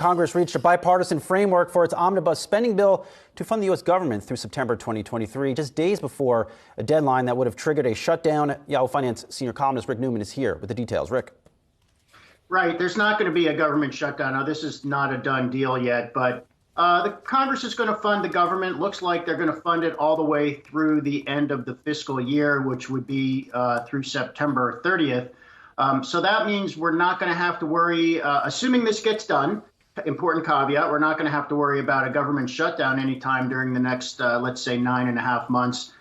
Congress reached a bipartisan framework for its omnibus spending bill to fund the U.S. government through September 2023, just days before a deadline that would have triggered a shutdown. Yahoo Finance senior columnist Rick Newman is here with the details. Rick. Right. There's not going to be a government shutdown. Now, this is not a done deal yet, but the Congress is going to fund the government. Looks like they're going to fund it all the way through the end of the fiscal year, which would be through September 30th. So that means we're not going to have to worry, assuming this gets done, important caveat, we're not going to have to worry about a government shutdown anytime during the next, let's say, 9.5 months.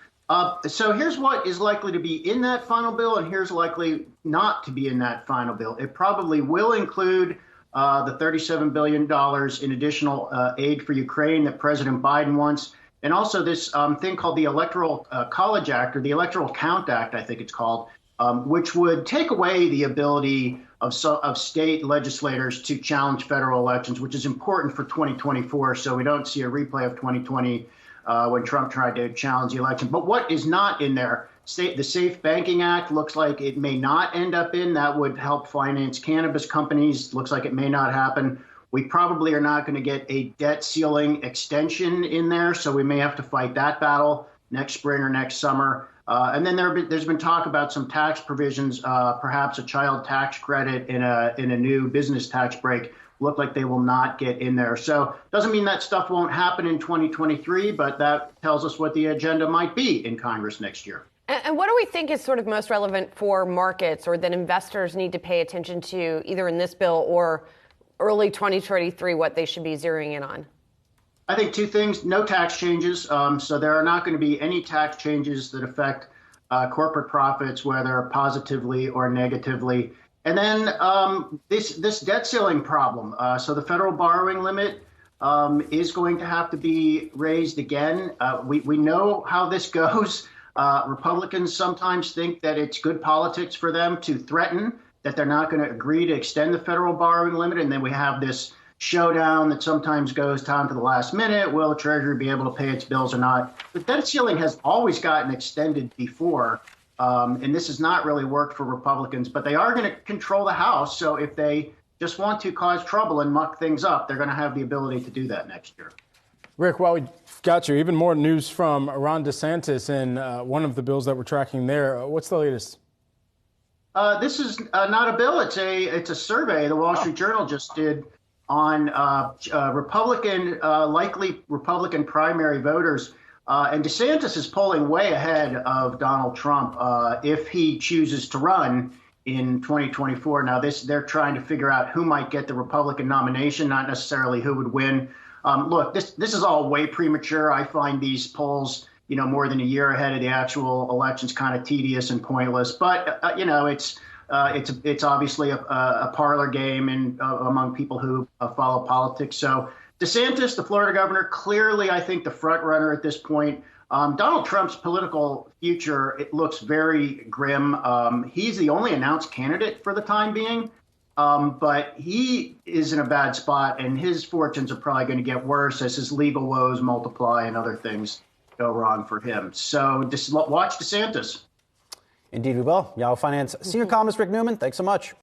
So here's what is likely to be in that final bill, and here's likely not to be in that final bill. It probably will include the $37 billion in additional aid for Ukraine that President Biden wants, and also this thing called the Electoral College Act, or the Electoral Count Act, I think it's called, which would take away the ability of state legislators to challenge federal elections, which is important for 2024, so we don't see a replay of 2020 when Trump tried to challenge the election. But what is not in there? The Safe Banking Act looks like it may not end up in. That would help finance cannabis companies. Looks like it may not happen. We probably are not going to get a debt ceiling extension in there, so we may have to fight that battle next spring or next summer. And then there's been talk about some tax provisions, perhaps a child tax credit in a new business tax break. Look like they will not get in there. So doesn't mean that stuff won't happen in 2023, but that tells us what the agenda might be in Congress next year. And what do we think is sort of most relevant for markets, or that investors need to pay attention to either in this bill or early 2023, what they should be zeroing in on? I think two things: no tax changes. So there are not going to be any tax changes that affect corporate profits, whether positively or negatively. And then this debt ceiling problem. So the federal borrowing limit is going to have to be raised again. We know how this goes. Republicans sometimes think that it's good politics for them to threaten that they're not going to agree to extend the federal borrowing limit. And then we have this showdown that sometimes goes down to the last minute. Will the Treasury be able to pay its bills or not? The debt ceiling has always gotten extended before. And this has not really worked for Republicans, but they are going to control the House. So if they just want to cause trouble and muck things up, they're going to have the ability to do that next year. Rick, while we got you, even more news from Ron DeSantis and one of the bills that we're tracking there. What's the latest? This is not a bill. It's a survey the Wall Street Journal just did on likely Republican primary voters. And DeSantis is polling way ahead of Donald Trump if he chooses to run in 2024. Now, they're trying to figure out who might get the Republican nomination, not necessarily who would win. Look, this is all way premature. I find these polls, more than a year ahead of the actual elections kind of tedious and pointless. But, it's obviously a parlor game and among people who follow politics. So DeSantis, the Florida governor, clearly, I think, the front runner at this point. Donald Trump's political future, it looks very grim. He's the only announced candidate for the time being, but he is in a bad spot, and his fortunes are probably going to get worse as his legal woes multiply and other things go wrong for him. So just watch DeSantis. Indeed we will. Yahoo Finance senior columnist Rick Newman, thanks so much.